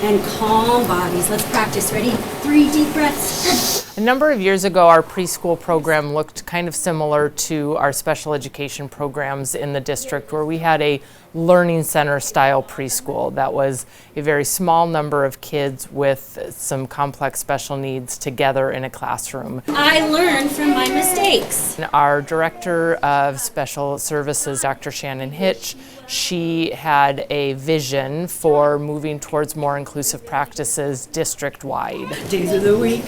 and calm bodies. Let's practice. Ready? 3 deep breaths. A number of years ago, our preschool program looked kind of similar to our special education programs in the district, where we had a learning center style preschool that was a very small number of kids with some complex special needs together in a classroom. I learned from my mistakes. Our director of special services, Dr. Shannon Hitch, she had a vision for moving towards more inclusive practices district-wide. Days of the week.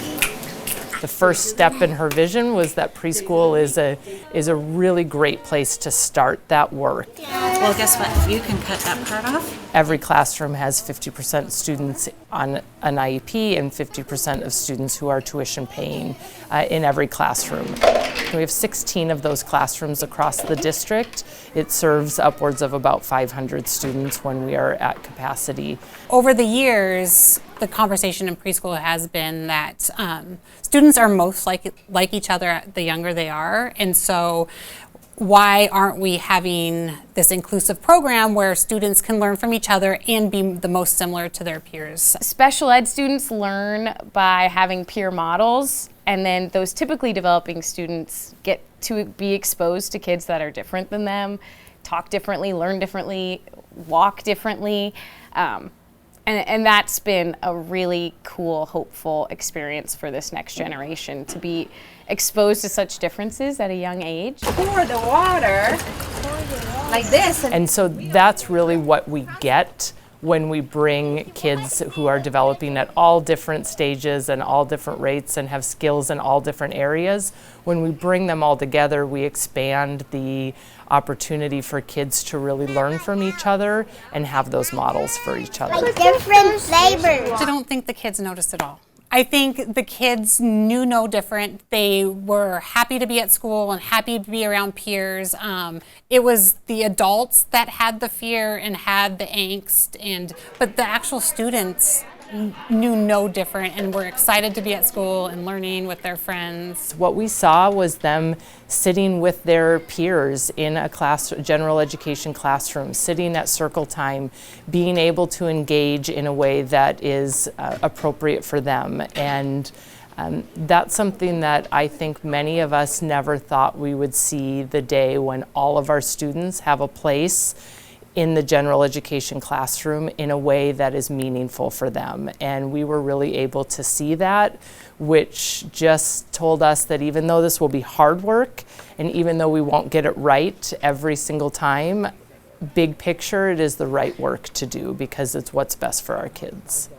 The first step in her vision was that preschool is a really great place to start that work. Well, guess what? If you can cut that part off. Every classroom has 50% students on an IEP and 50% of students who are tuition paying in every classroom. We have 16 of those classrooms across the district. It serves upwards of about 500 students when we are at capacity. Over the years, the conversation in preschool has been that students are most like each other the younger they are, and so why aren't we having this inclusive program where students can learn from each other and be the most similar to their peers? Special ed students learn by having peer models, and then those typically developing students get to be exposed to kids that are different than them, talk differently, learn differently, walk differently. And that's been a really cool, hopeful experience for this next generation, to be exposed to such differences at a young age. Pour the water like this. And so that's really what we get when we bring kids who are developing at all different stages and all different rates and have skills in all different areas. When we bring them all together, we expand the opportunity for kids to really learn from each other and have those models for each other. Different flavors. I don't think the kids noticed at all. I think the kids knew no different. They were happy to be at school and happy to be around peers. It was the adults that had the fear and had the angst, but the actual students knew no different and were excited to be at school and learning with their friends. What we saw was them sitting with their peers in a general education classroom, sitting at circle time, being able to engage in a way that is appropriate for them. And that's something that I think many of us never thought we would see the day when all of our students have a place in the general education classroom in a way that is meaningful for them. And we were really able to see that, which just told us that even though this will be hard work, and even though we won't get it right every single time, big picture, it is the right work to do because it's what's best for our kids.